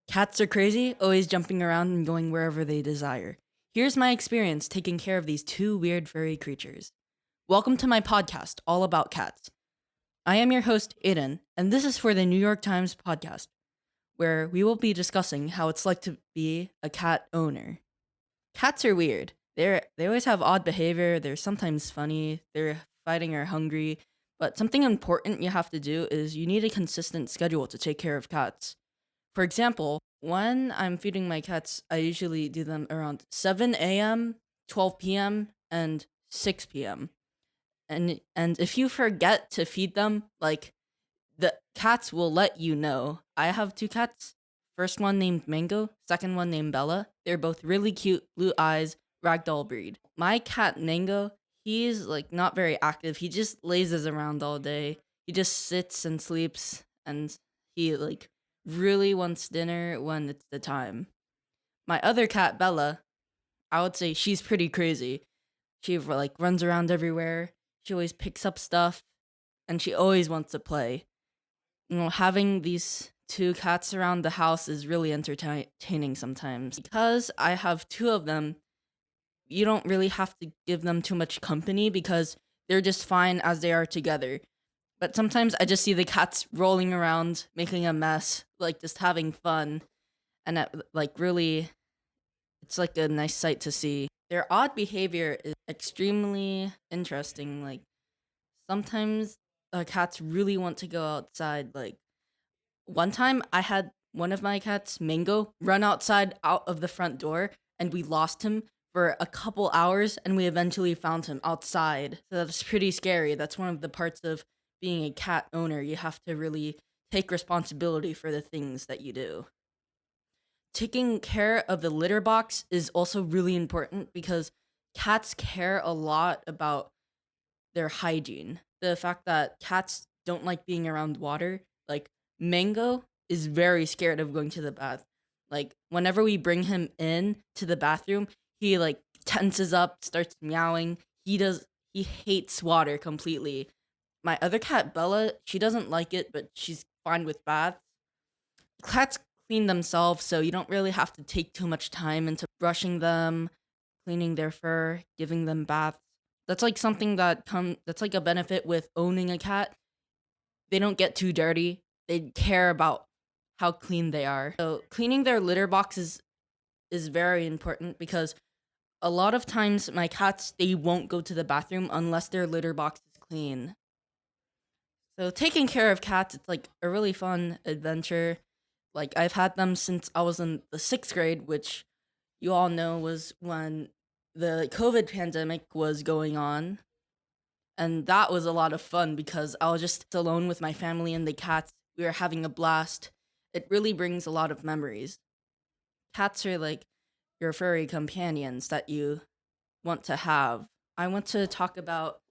Cats are crazy, always jumping around and going wherever they desire. Here's my experience taking care of these two weird furry creatures. Welcome to my podcast, all about cats. I am your host, Aaden, and this is for the New York Times podcast, where we will be discussing how it's like to be a cat owner. Cats are weird. They always have odd behavior, they're sometimes funny, they're fighting or hungry, but something important you have to do is you need a consistent schedule to take care of cats. For example, when I'm feeding my cats, I usually do them around 7 a.m., 12 p.m., and 6 p.m. And if you forget to feed them, like the cats will let you know. I have two cats. First one named Mango, second one named Bella. They're both really cute, blue eyes, ragdoll breed. My cat Mango, he's like not very active. He just lazes around all day. He just sits and sleeps, and he like really wants dinner when it's the time. My other cat Bella, I would say she's pretty crazy. She like runs around everywhere. She always picks up stuff, and she always wants to play. Having these two cats around the house is really entertaining sometimes. Because I have two of them, you don't really have to give them too much company because they're just fine as they are together. But sometimes I just see the cats rolling around, making a mess, like just having fun. And like really, it's like a nice sight to see. Their odd behavior is extremely interesting. Like sometimes cats really want to go outside. Like one time I had one of my cats, Mango, run outside out of the front door and we lost him for a couple hours and we eventually found him outside. So that's pretty scary. That's one of the parts of being a cat owner. You have to really take responsibility for the things that you do. Taking care of the litter box is also really important because cats care a lot about their hygiene. The fact that cats don't like being around water, like Mango is very scared of going to the bath. Like whenever we bring him in to the bathroom, he like tenses up, starts meowing. He hates water completely. My other cat Bella, she doesn't like it, but she's fine with baths. Cats clean themselves, so you don't really have to take too much time into brushing them, cleaning their fur, giving them baths. That's like something that's like a benefit with owning a cat. They don't get too dirty. They care about how clean they are. So cleaning their litter boxes is very important because a lot of times my cats they won't go to the bathroom unless their litter box is clean. So taking care of cats, it's like a really fun adventure. Like I've had them since I was in the 6th grade, which you all know was when the COVID pandemic was going on. And that was a lot of fun because I was just alone with my family and the cats. We were having a blast. It really brings a lot of memories. Cats are like your furry companions that you want to have. I want to talk about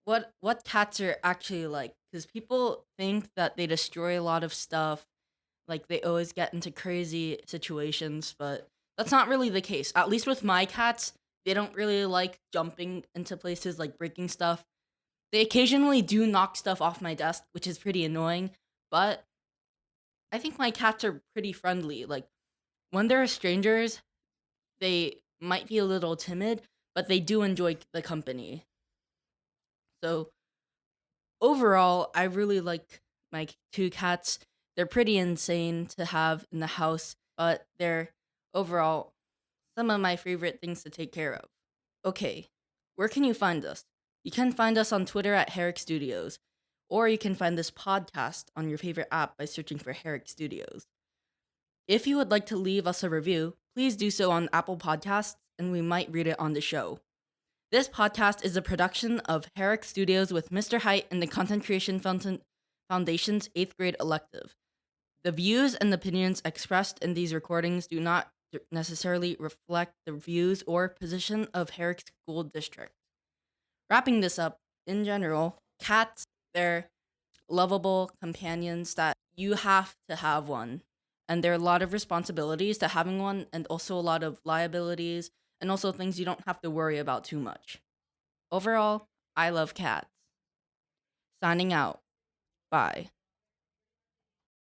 what cats are actually like because people think that they destroy a lot of stuff, like they always get into crazy situations, but that's not really the case. At least with my cats, they don't really like jumping into places like breaking stuff. They occasionally do knock stuff off my desk, which is pretty annoying, but I think my cats are pretty friendly. Like when they're strangers, they might be a little timid, but they do enjoy the company. So overall, I really like my two cats. They're pretty insane to have in the house, but they're overall some of my favorite things to take care of. Okay, where can you find us? You can find us on Twitter at Herricks Studios, or you can find this podcast on your favorite app by searching for Herricks Studios. If you would like to leave us a review, please do so on Apple Podcasts, and we might read it on the show. This podcast is a production of Herricks Studios with Mr. Heit and the Content Creation Foundation's 8th grade elective. The views and opinions expressed in these recordings do not necessarily reflect the views or position of Herricks School District. Wrapping this up, in general, cats, they're lovable companions that you have to have one. And there are a lot of responsibilities to having one and also a lot of liabilities and also things you don't have to worry about too much. Overall, I love cats. Signing out. Bye.